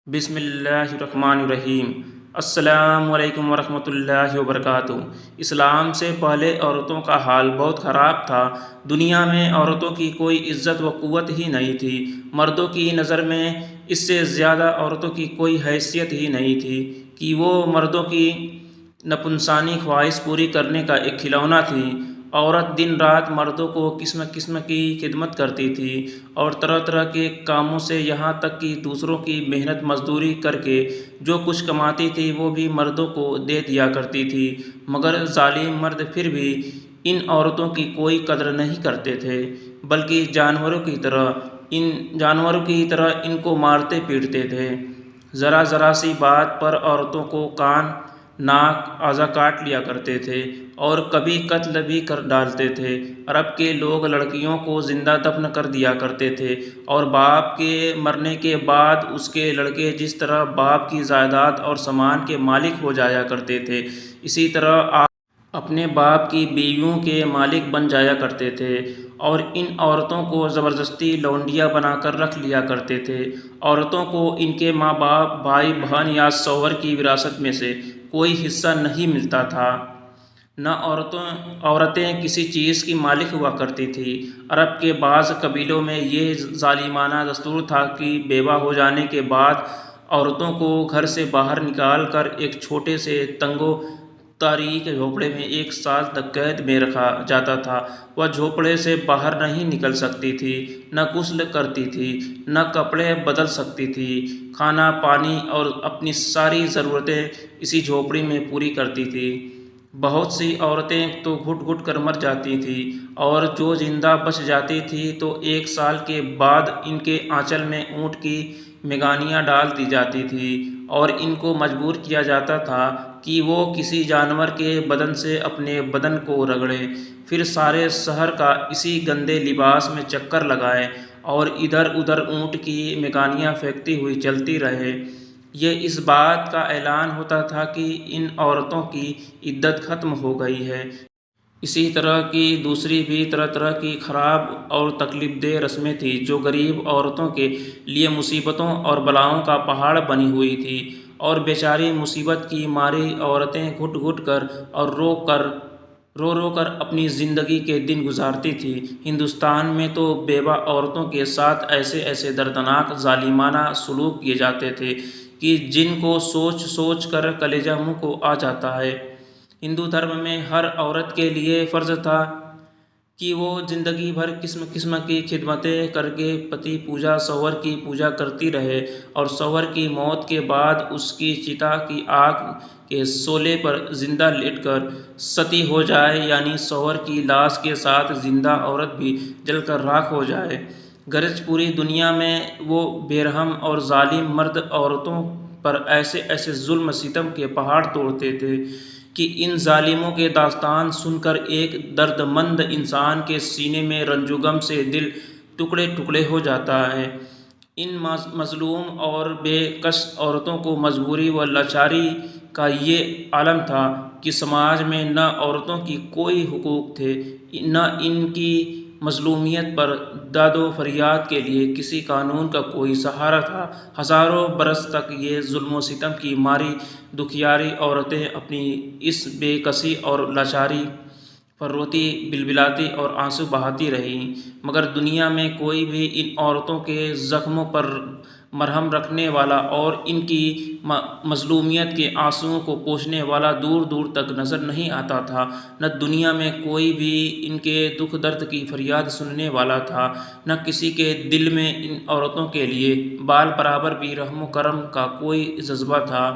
بسم اللہ الرحمن الرحیم۔ السلام علیکم ورحمۃ اللہ وبرکاتہ۔ اسلام سے پہلے عورتوں کا حال بہت خراب تھا۔ دنیا میں عورتوں کی کوئی عزت و قوت ہی نہیں تھی۔ مردوں کی نظر میں اس سے زیادہ عورتوں کی کوئی حیثیت ہی نہیں تھی کہ وہ مردوں کی نپنسانی خواہش پوری کرنے کا ایک کھلونا تھی۔ عورت دن رات مردوں کو قسم قسم کی خدمت کرتی تھی اور طرح طرح کے کاموں سے، یہاں تک کہ دوسروں کی محنت مزدوری کر کے جو کچھ کماتی تھی وہ بھی مردوں کو دے دیا کرتی تھی۔ مگر ظالم مرد پھر بھی ان عورتوں کی کوئی قدر نہیں کرتے تھے، بلکہ جانوروں کی طرح ان کو مارتے پیٹتے تھے۔ ذرا ذرا سی بات پر عورتوں کو کان، ناک، اعضاء کاٹ لیا کرتے تھے اور کبھی قتل بھی کر ڈالتے تھے۔ عرب کے لوگ لڑکیوں کو زندہ دفن کر دیا کرتے تھے اور باپ کے مرنے کے بعد اس کے لڑکے جس طرح باپ کی جائیداد اور سامان کے مالک ہو جایا کرتے تھے، اسی طرح آپ اپنے باپ کی بیویوں کے مالک بن جایا کرتے تھے اور ان عورتوں کو زبردستی لونڈیاں بنا کر رکھ لیا کرتے تھے۔ عورتوں کو ان کے ماں باپ، بھائی بہن یا شوہر کی وراثت میں سے کوئی حصہ نہیں ملتا تھا، نہ عورتیں کسی چیز کی مالک ہوا کرتی تھیں۔ عرب کے بعض قبیلوں میں یہ ظالمانہ دستور تھا کہ بیوہ ہو جانے کے بعد عورتوں کو گھر سے باہر نکال کر ایک چھوٹے سے تنگ و تاریک جھونپڑے میں 1 سال تک قید میں رکھا جاتا تھا۔ وہ جھونپڑے سے باہر نہیں نکل سکتی تھی، نہ غسل کرتی تھی، نہ کپڑے بدل سکتی تھی۔ کھانا، پانی اور اپنی ساری ضرورتیں اسی جھونپڑی میں پوری کرتی تھی۔ بہت سی عورتیں تو گھٹ گھٹ کر مر جاتی تھیں اور جو زندہ بچ جاتی تھیں تو 1 سال کے بعد ان کے آنچل میں اونٹ کی میگنیاں ڈال دی جاتی تھیں اور ان کو مجبور کیا جاتا تھا کہ وہ کسی جانور کے بدن سے اپنے بدن کو رگڑیں، پھر سارے شہر کا اسی گندے لباس میں چکر لگائیں اور ادھر ادھر اونٹ کی میگنیاں پھینکتی ہوئی چلتی رہیں۔ یہ اس بات کا اعلان ہوتا تھا کہ ان عورتوں کی عدت ختم ہو گئی ہے۔ اسی طرح کی دوسری بھی طرح طرح کی خراب اور تکلیف دہ رسمیں تھیں جو غریب عورتوں کے لیے مصیبتوں اور بلاؤں کا پہاڑ بنی ہوئی تھیں، اور بیچاری مصیبت کی ماری عورتیں گھٹ گھٹ کر اور رو رو کر اپنی زندگی کے دن گزارتی تھیں۔ ہندوستان میں تو بیوہ عورتوں کے ساتھ ایسے ایسے دردناک ظالمانہ سلوک کیے جاتے تھے کہ جن کو سوچ سوچ کر کلیجہ منہ کو آ جاتا ہے۔ ہندو دھرم میں ہر عورت کے لیے فرض تھا کہ وہ زندگی بھر قسم قسم کی خدمتیں کر کے پتی پوجا، شوہر کی پوجا کرتی رہے اور شوہر کی موت کے بعد اس کی چتا کی آگ کے شعلے پر زندہ لیٹ کر ستی ہو جائے، یعنی شوہر کی لاش کے ساتھ زندہ عورت بھی جل کر راکھ ہو جائے۔ غرض پوری دنیا میں وہ بے رحم اور ظالم مرد عورتوں پر ایسے ایسے ظلم ستم کے پہاڑ توڑتے تھے کہ ان ظالموں کے داستان سن کر ایک درد مند انسان کے سینے میں رنج و غم سے دل ٹکڑے ٹکڑے ہو جاتا ہے۔ ان مظلوم اور بے کس عورتوں کو مجبوری و لاچاری کا یہ عالم تھا کہ سماج میں نہ عورتوں کی کوئی حقوق تھے، نہ ان کی مظلومیت پر داد و فریاد کے لیے کسی قانون کا کوئی سہارا تھا۔ ہزاروں برس تک یہ ظلم و ستم کی ماری دکھیاری عورتیں اپنی اس بے کسی اور لاچاری پر روتی بلبلاتی اور آنسو بہاتی رہیں، مگر دنیا میں کوئی بھی ان عورتوں کے زخموں پر مرہم رکھنے والا اور ان کی مظلومیت کے آنسوؤں کو پوچھنے والا دور دور تک نظر نہیں آتا تھا۔ نہ دنیا میں کوئی بھی ان کے دکھ درد کی فریاد سننے والا تھا، نہ کسی کے دل میں ان عورتوں کے لیے بال برابر بھی رحم و کرم کا کوئی جذبہ تھا۔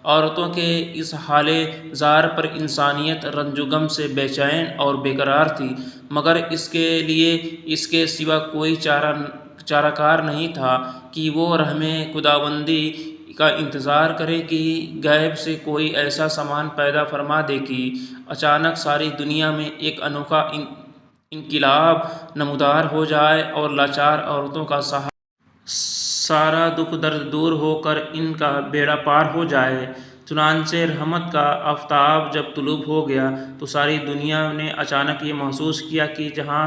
عورتوں کے اس حال زار پر انسانیت رنج و غم سے بے چین اور بے قرار تھی، مگر اس کے لیے اس کے سوا کوئی چارہ کار نہیں تھا کہ وہ رحم خداوندی کا انتظار کرے کہ غیب سے کوئی ایسا سامان پیدا فرما دے کہ اچانک ساری دنیا میں ایک انوکھا انقلاب نمودار ہو جائے اور لاچار عورتوں کا سارا دکھ درد دور ہو کر ان کا بیڑا پار ہو جائے۔ چنانچہ رحمت کا آفتاب جب طلوع ہو گیا تو ساری دنیا نے اچانک یہ محسوس کیا کہ جہاں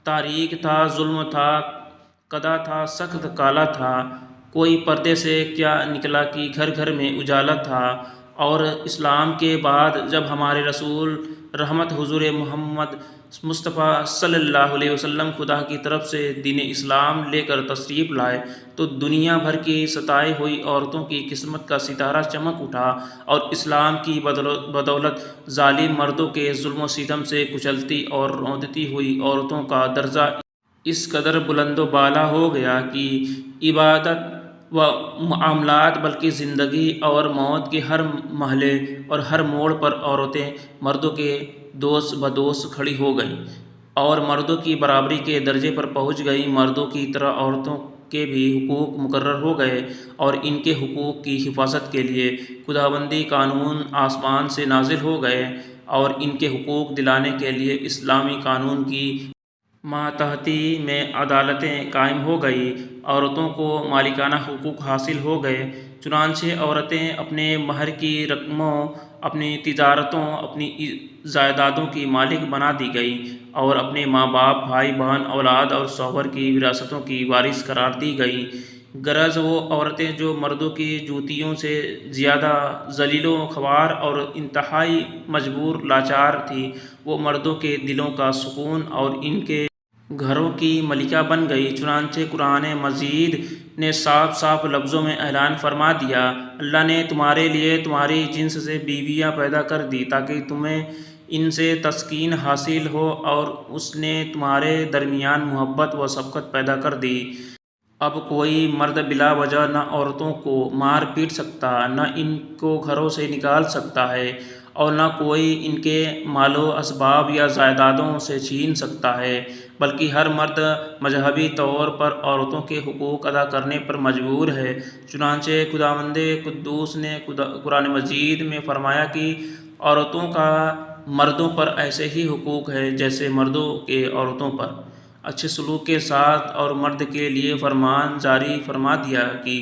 تاریک تھا، ظلم تھا، کدہ تھا، سخت کالا تھا، کوئی پردے سے کیا نکلا کہ گھر گھر میں اجالا تھا۔ اور اسلام کے بعد جب ہمارے رسول رحمت حضور محمد مصطفیٰ صلی اللہ علیہ وسلم خدا کی طرف سے دین اسلام لے کر تشریف لائے تو دنیا بھر کی ستائی ہوئی عورتوں کی قسمت کا ستارہ چمک اٹھا، اور اسلام کی بدولت ظالم مردوں کے ظلم و ستم سے کچلتی اور روندتی ہوئی عورتوں کا درجہ اس قدر بلند و بالا ہو گیا کہ عبادت و معاملات بلکہ زندگی اور موت کے ہر مرحلے اور ہر موڑ پر عورتیں مردوں کے دوست بدوست کھڑی ہو گئیں اور مردوں کی برابری کے درجے پر پہنچ گئیں۔ مردوں کی طرح عورتوں کے بھی حقوق مقرر ہو گئے، اور ان کے حقوق کی حفاظت کے لیے خداوندی قانون آسمان سے نازل ہو گئے، اور ان کے حقوق دلانے کے لیے اسلامی قانون کی ماتحتی میں عدالتیں قائم ہو گئیں۔ عورتوں کو مالکانہ حقوق حاصل ہو گئے، چنانچہ عورتیں اپنے مہر کی رقموں، اپنی تجارتوں، اپنی جائیدادوں کی مالک بنا دی گئیں، اور اپنے ماں باپ، بھائی بہن، اولاد اور شوہر کی وراثتوں کی وارث قرار دی گئیں۔ غرض وہ عورتیں جو مردوں کی جوتیوں سے زیادہ ذلیل و خوار اور انتہائی مجبور لاچار تھیں، وہ مردوں کے دلوں کا سکون اور ان کے گھروں کی ملکہ بن گئیں۔ چنانچہ قرآن مجید نے صاف صاف لفظوں میں اعلان فرما دیا، اللہ نے تمہارے لیے تمہاری جنس سے بیویاں پیدا کر دی تاکہ تمہیں ان سے تسکین حاصل ہو، اور اس نے تمہارے درمیان محبت و شفقت پیدا کر دی۔ اب کوئی مرد بلا وجہ نہ عورتوں کو مار پیٹ سکتا، نہ ان کو گھروں سے نکال سکتا ہے، اور نہ کوئی ان کے مال و اسباب یا جائیدادوں سے چھین سکتا ہے، بلکہ ہر مرد مذہبی طور پر عورتوں کے حقوق ادا کرنے پر مجبور ہے۔ چنانچہ خداوند قدوس نے قرآن مجید میں فرمایا کہ عورتوں کا مردوں پر ایسے ہی حقوق ہے جیسے مردوں کے عورتوں پر۔ اچھے سلوک کے ساتھ اور مرد کے لیے فرمان جاری فرما دیا کہ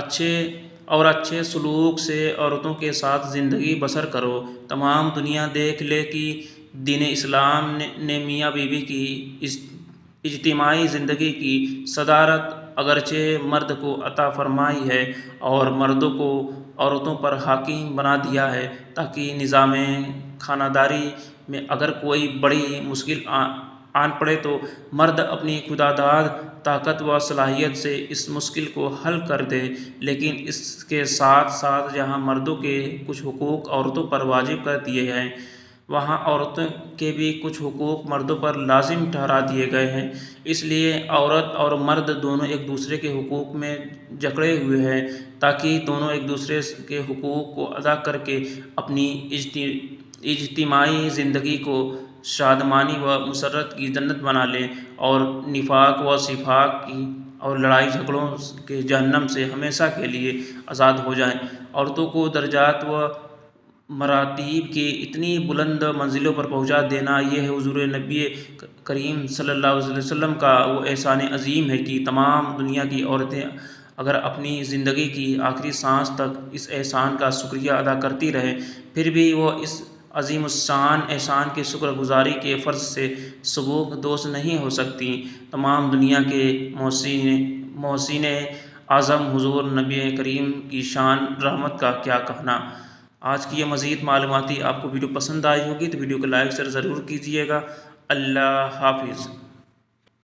اچھے سلوک سے عورتوں کے ساتھ زندگی بسر کرو۔ تمام دنیا دیکھ لے کہ دین اسلام نے میاں بیوی کی اجتماعی زندگی کی صدارت اگرچہ مرد کو عطا فرمائی ہے، اور مردوں کو عورتوں پر حاکم بنا دیا ہے، تاکہ نظام خانہ داری میں اگر کوئی بڑی مشکل آن پڑے تو مرد اپنی خودداد طاقت و صلاحیت سے اس مشکل کو حل کر دے۔ لیکن اس کے ساتھ ساتھ جہاں مردوں کے کچھ حقوق عورتوں پر واجب کر دیے ہیں، وہاں عورتوں کے بھی کچھ حقوق مردوں پر لازم ٹھہرا دیے گئے ہیں۔ اس لیے عورت اور مرد دونوں ایک دوسرے کے حقوق میں جکڑے ہوئے ہیں، تاکہ دونوں ایک دوسرے کے حقوق کو ادا کر کے اپنی اجتماعی زندگی کو شادمانی و مسرت کی جنت بنا لیں، اور نفاق و شقاق کی اور لڑائی جھگڑوں کے جہنم سے ہمیشہ کے لیے آزاد ہو جائیں۔ عورتوں کو درجات و مراتب کی اتنی بلند منزلوں پر پہنچا دینا، یہ حضور نبی کریم صلی اللہ علیہ وسلم کا وہ احسان عظیم ہے کہ تمام دنیا کی عورتیں اگر اپنی زندگی کی آخری سانس تک اس احسان کا شکریہ ادا کرتی رہیں، پھر بھی وہ اس عظیم الشان احسان کی شکر گزاری کے فرض سے سبک دوش نہیں ہو سکتیں۔ تمام دنیا کے محسن اعظم حضور نبی کریم کی شان رحمت کا کیا کہنا۔ آج کی یہ مزید معلوماتی آپ کو ویڈیو پسند آئی ہوگی تو ویڈیو کو لائک شیئر ضرور کیجیے گا۔ اللہ حافظ۔